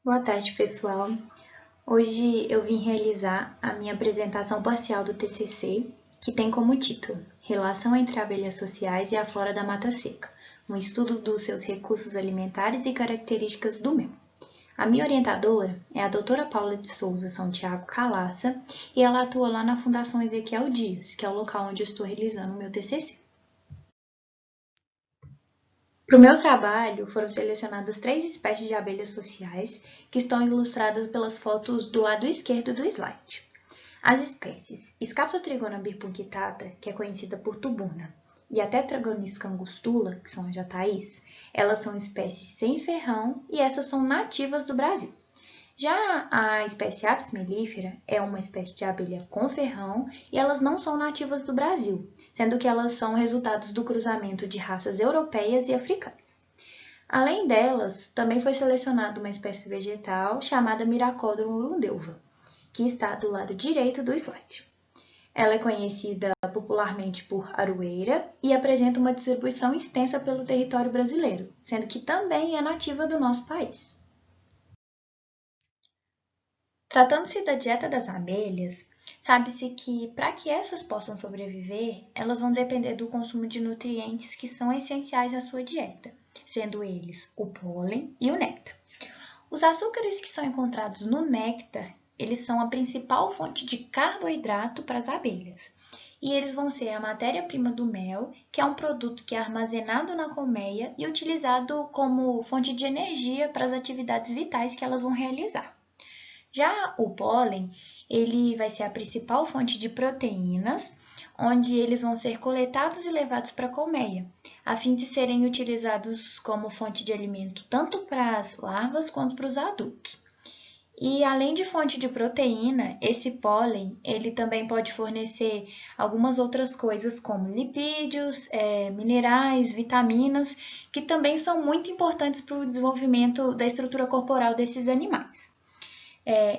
Boa tarde, pessoal. Hoje eu vim realizar a minha apresentação parcial do TCC, que tem como título Relação entre abelhas sociais e a flora da mata seca, um estudo dos seus recursos alimentares e características do mel. A minha orientadora é a doutora Paula de Souza São Tiago Calaça e ela atua lá na Fundação Ezequiel Dias, que é o local onde eu estou realizando o meu TCC. Para o meu trabalho, foram selecionadas 3 espécies de abelhas sociais, que estão ilustradas pelas fotos do lado esquerdo do slide. As espécies Scaptotrigona birpunctata, que é conhecida por tubuna, e a Tetragonisca angustula, que são a jataís, elas são espécies sem ferrão e essas são nativas do Brasil. Já a espécie Apis mellifera é uma espécie de abelha com ferrão e elas não são nativas do Brasil, sendo que elas são resultados do cruzamento de raças europeias e africanas. Além delas, também foi selecionada uma espécie vegetal chamada Miracódon urundelva, que está do lado direito do slide. Ela é conhecida popularmente por aroeira e apresenta uma distribuição extensa pelo território brasileiro, sendo que também é nativa do nosso país. Tratando-se da dieta das abelhas, sabe-se que para que essas possam sobreviver, elas vão depender do consumo de nutrientes que são essenciais à sua dieta, sendo eles o pólen e o néctar. Os açúcares que são encontrados no néctar, eles são a principal fonte de carboidrato para as abelhas. E eles vão ser a matéria-prima do mel, que é um produto que é armazenado na colmeia e utilizado como fonte de energia para as atividades vitais que elas vão realizar. Já o pólen, ele vai ser a principal fonte de proteínas, onde eles vão ser coletados e levados para a colmeia, a fim de serem utilizados como fonte de alimento tanto para as larvas quanto para os adultos. E além de fonte de proteína, esse pólen, ele também pode fornecer algumas outras coisas como lipídios, minerais, vitaminas, que também são muito importantes para o desenvolvimento da estrutura corporal desses animais.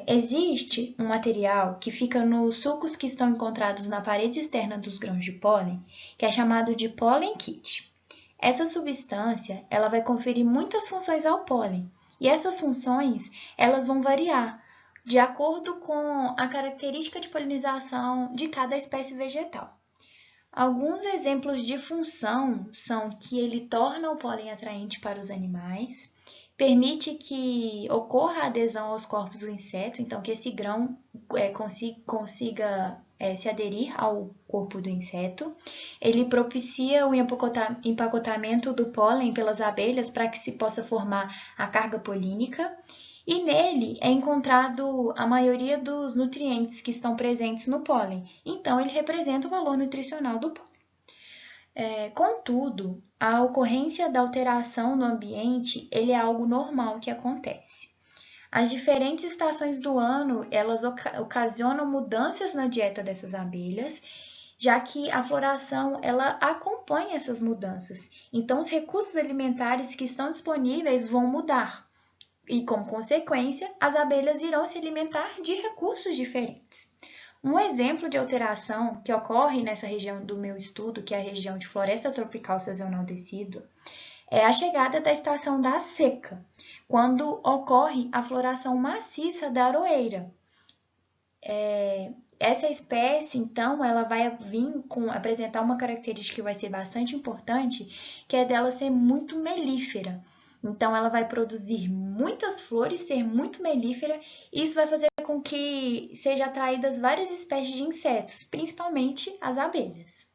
Existe um material que fica nos sucos que estão encontrados na parede externa dos grãos de pólen, que é chamado de pólen kit. Essa substância, ela vai conferir muitas funções ao pólen, e essas funções, elas vão variar de acordo com a característica de polinização de cada espécie vegetal. Alguns exemplos de função são que ele torna o pólen atraente para os animais, permite que ocorra a adesão aos corpos do inseto, então que esse grão consiga se aderir ao corpo do inseto. Ele propicia o empacotamento do pólen pelas abelhas para que se possa formar a carga polínica. E nele é encontrado a maioria dos nutrientes que estão presentes no pólen, então ele representa o valor nutricional do pólen. Contudo, a ocorrência da alteração no ambiente ele é algo normal que acontece. As diferentes estações do ano elas ocasionam mudanças na dieta dessas abelhas, já que a floração ela acompanha essas mudanças. Então, os recursos alimentares que estão disponíveis vão mudar. E, como consequência, as abelhas irão se alimentar de recursos diferentes. Um exemplo de alteração que ocorre nessa região do meu estudo, que é a região de floresta tropical sazonal decídua, é a chegada da estação da seca, quando ocorre a floração maciça da aroeira. Essa espécie, então, ela vai apresentar uma característica que vai ser bastante importante, que é dela ser muito melífera. Então, ela vai produzir muitas flores, ser muito melífera, e isso vai fazer com que sejam atraídas várias espécies de insetos, principalmente as abelhas.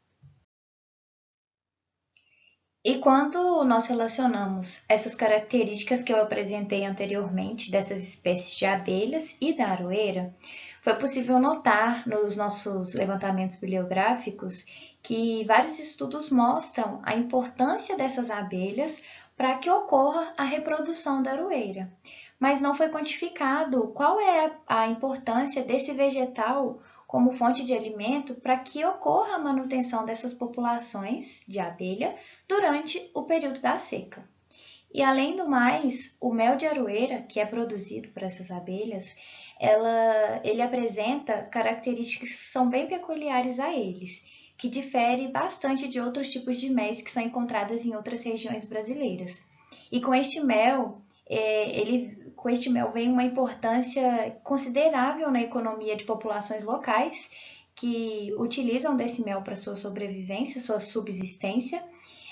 E quando nós relacionamos essas características que eu apresentei anteriormente dessas espécies de abelhas e da aroeira, foi possível notar nos nossos levantamentos bibliográficos que vários estudos mostram a importância dessas abelhas para que ocorra a reprodução da aroeira. Mas não foi quantificado qual é a importância desse vegetal como fonte de alimento para que ocorra a manutenção dessas populações de abelha durante o período da seca. E além do mais, o mel de aroeira, que é produzido por essas abelhas, ele apresenta características que são bem peculiares a eles, que difere bastante de outros tipos de mel que são encontradas em outras regiões brasileiras. E com este mel, ele com este mel vem uma importância considerável na economia de populações locais que utilizam desse mel para sua sobrevivência, sua subsistência,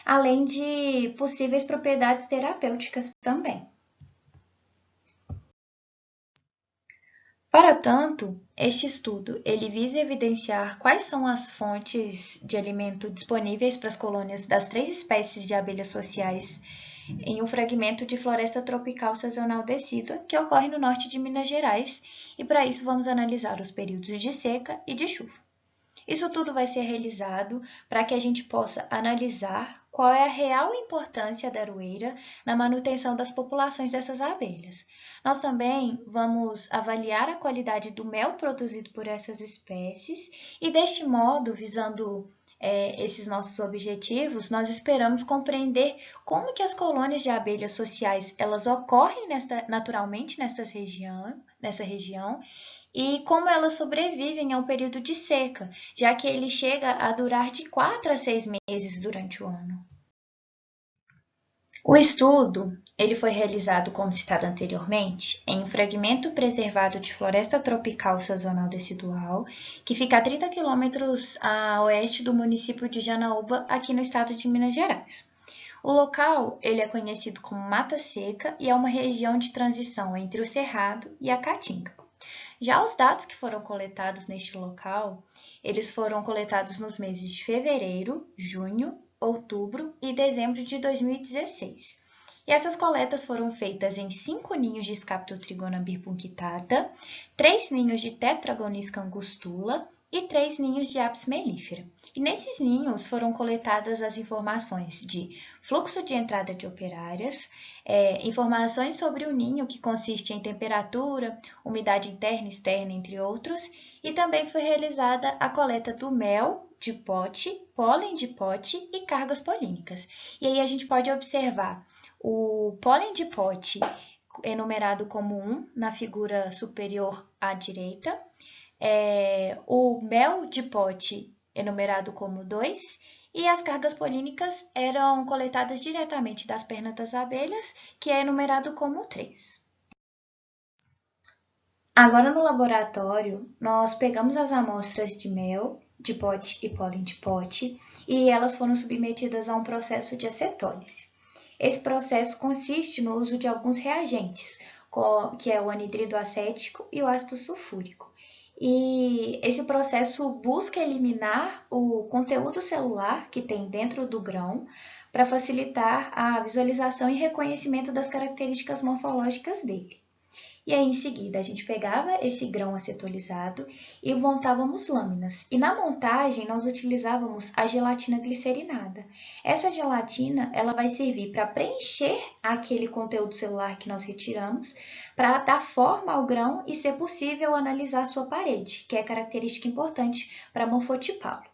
além de possíveis propriedades terapêuticas também. Para tanto, este estudo ele visa evidenciar quais são as fontes de alimento disponíveis para as colônias das 3 espécies de abelhas sociais em um fragmento de floresta tropical sazonal decídua que ocorre no norte de Minas Gerais, e para isso vamos analisar os períodos de seca e de chuva. Isso tudo vai ser realizado para que a gente possa analisar qual é a real importância da aroeira na manutenção das populações dessas abelhas. Nós também vamos avaliar a qualidade do mel produzido por essas espécies e, deste modo, visando esses nossos objetivos, nós esperamos compreender como que as colônias de abelhas sociais elas ocorrem naturalmente nessa região e como elas sobrevivem ao período de seca, já que ele chega a durar de 4 a 6 meses durante o ano. O estudo ele foi realizado, como citado anteriormente, em um fragmento preservado de floresta tropical sazonal decidual, que fica a 30 quilômetros a oeste do município de Janaúba, aqui no estado de Minas Gerais. O local ele é conhecido como Mata Seca e é uma região de transição entre o Cerrado e a Caatinga. Já os dados que foram coletados neste local, eles foram coletados nos meses de fevereiro, junho, outubro e dezembro de 2016. E essas coletas foram feitas em 5 ninhos de Scaptotrigona birpunctata, 3 ninhos de Tetragonisca angustula e 3 ninhos de Apis mellifera. E nesses ninhos foram coletadas as informações de fluxo de entrada de operárias, informações sobre o ninho, que consiste em temperatura, umidade interna e externa, entre outros, e também foi realizada a coleta do mel de pote, pólen de pote e cargas polínicas. E aí a gente pode observar o pólen de pote enumerado como 1 na figura superior à direita, o mel de pote enumerado como 2, e as cargas polínicas eram coletadas diretamente das pernas das abelhas, que é enumerado como 3. Agora no laboratório, nós pegamos as amostras de mel de pote e pólen de pote e elas foram submetidas a um processo de acetólise. Esse processo consiste no uso de alguns reagentes, que é o anidrido acético e o ácido sulfúrico. E esse processo busca eliminar o conteúdo celular que tem dentro do grão para facilitar a visualização e reconhecimento das características morfológicas dele. E aí, em seguida, a gente pegava esse grão acetolizado e montávamos lâminas. E na montagem, nós utilizávamos a gelatina glicerinada. Essa gelatina, ela vai servir para preencher aquele conteúdo celular que nós retiramos, para dar forma ao grão e ser possível analisar a sua parede, que é característica importante para morfotipá-lo.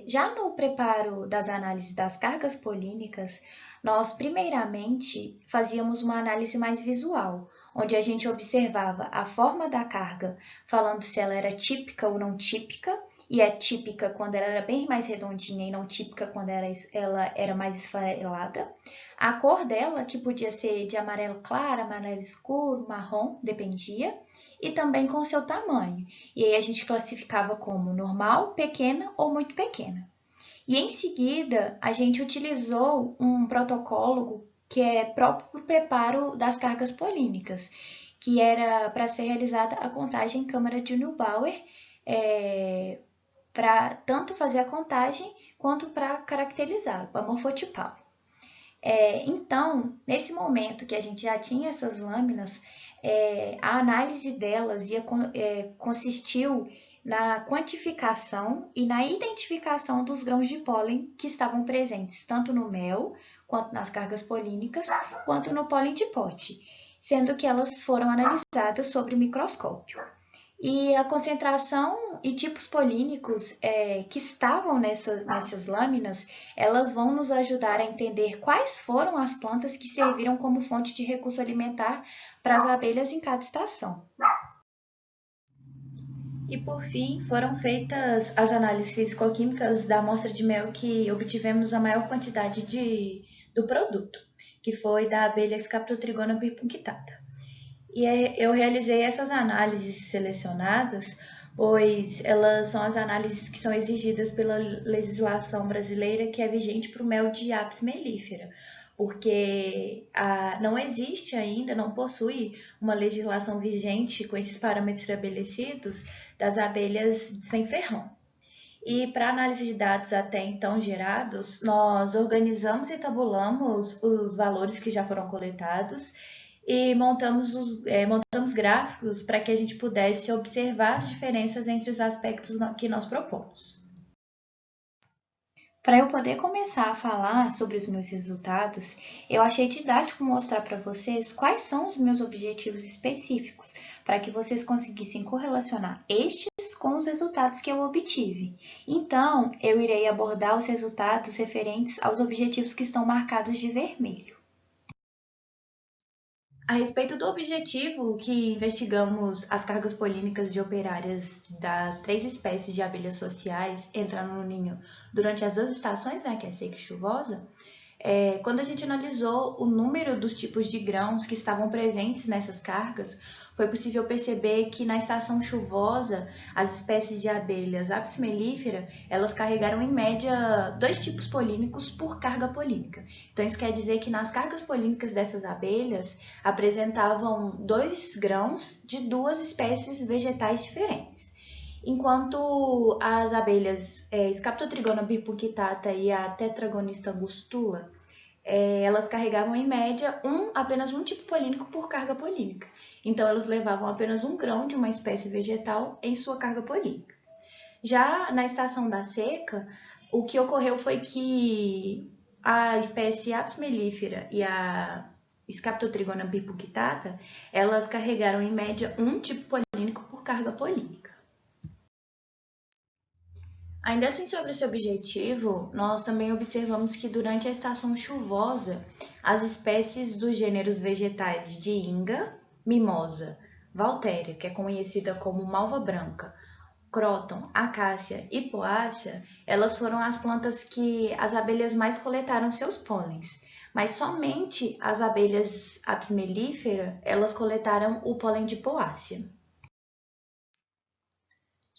Já no preparo das análises das cargas polínicas, nós primeiramente fazíamos uma análise mais visual, onde a gente observava a forma da carga, falando se ela era típica ou não típica, e é típica quando ela era bem mais redondinha e não típica quando ela era mais esfarelada. A cor dela, que podia ser de amarelo claro, amarelo escuro, marrom, dependia, e também com seu tamanho. E aí a gente classificava como normal, pequena ou muito pequena. E em seguida, a gente utilizou um protocolo que é próprio para o preparo das cargas polínicas, que era para ser realizada a contagem em câmara de Neubauer, para tanto fazer a contagem quanto para caracterizá-lo, para morfotipá-lo. Então, nesse momento que a gente já tinha essas lâminas, a análise delas consistiu na quantificação e na identificação dos grãos de pólen que estavam presentes, tanto no mel, quanto nas cargas polínicas, quanto no pólen de pote, sendo que elas foram analisadas sob microscópio. E a concentração e tipos polínicos que estavam nessas lâminas, elas vão nos ajudar a entender quais foram as plantas que serviram como fonte de recurso alimentar para as abelhas em cada estação. E por fim, foram feitas as análises físico-químicas da amostra de mel que obtivemos a maior quantidade do produto, que foi da abelha Scaptotrigona bipunctata. E eu realizei essas análises selecionadas, pois elas são as análises que são exigidas pela legislação brasileira que é vigente para o mel de Apis mellifera, porque não existe ainda, não possui uma legislação vigente com esses parâmetros estabelecidos das abelhas sem ferrão. E para análise de dados até então gerados, nós organizamos e tabulamos os valores que já foram coletados e montamos gráficos para que a gente pudesse observar as diferenças entre os aspectos que nós propomos. Para eu poder começar a falar sobre os meus resultados, eu achei didático mostrar para vocês quais são os meus objetivos específicos, para que vocês conseguissem correlacionar estes com os resultados que eu obtive. Então, eu irei abordar os resultados referentes aos objetivos que estão marcados de vermelho. A respeito do objetivo que investigamos as cargas polínicas de operárias das 3 espécies de abelhas sociais entrando no ninho durante as 2 estações, que é seca e chuvosa, quando a gente analisou o número dos tipos de grãos que estavam presentes nessas cargas, foi possível perceber que na estação chuvosa, as espécies de abelhas Apis mellifera, elas carregaram em média 2 tipos polínicos por carga polínica. Então isso quer dizer que nas cargas polínicas dessas abelhas apresentavam 2 grãos de 2 espécies vegetais diferentes. Enquanto as abelhas Scaptotrigona bipunctata e a Tetragonista angustula, elas carregavam em média apenas um tipo polínico por carga polínica. Então, elas levavam apenas um grão de uma espécie vegetal em sua carga polínica. Já na estação da seca, o que ocorreu foi que a espécie Apis mellifera e a Scaptotrigona bipunctata, elas carregaram em média um tipo polínico por carga polínica. Ainda assim, sobre esse objetivo, nós também observamos que durante a estação chuvosa, as espécies dos gêneros vegetais de Inga, Mimosa, Valtéria, que é conhecida como malva branca, Croton, Acácia e Poácea, elas foram as plantas que as abelhas mais coletaram seus pólens, mas somente as abelhas Apis mellifera, elas coletaram o pólen de Poácea.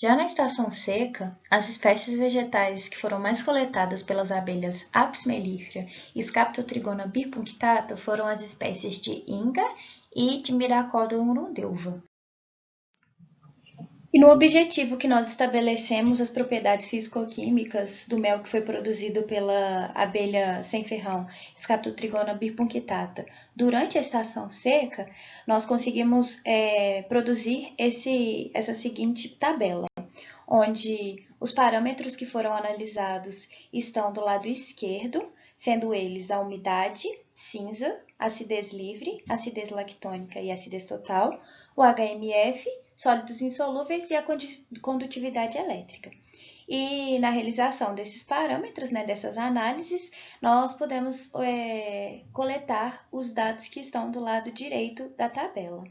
Já na estação seca, as espécies vegetais que foram mais coletadas pelas abelhas Apis mellifera e Scaptotrigona bipunctata foram as espécies de Inga e de Miracoda urundelva. E no objetivo que nós estabelecemos as propriedades físico-químicas do mel que foi produzido pela abelha sem ferrão, Scaptotrigona bipunctata, durante a estação seca, nós conseguimos produzir essa seguinte tabela, onde os parâmetros que foram analisados estão do lado esquerdo, sendo eles a umidade, cinza, acidez livre, acidez lactônica e acidez total, o HMF, sólidos insolúveis e a condutividade elétrica. E na realização desses parâmetros, dessas análises, nós podemos coletar os dados que estão do lado direito da tabela.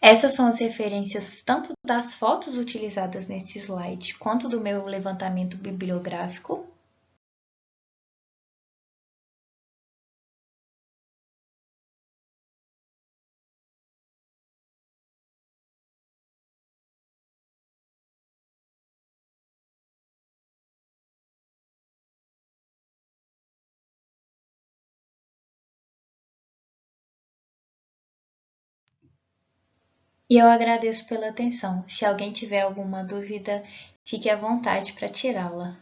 Essas são as referências tanto das fotos utilizadas nesse slide, quanto do meu levantamento bibliográfico. E eu agradeço pela atenção. Se alguém tiver alguma dúvida, fique à vontade para tirá-la.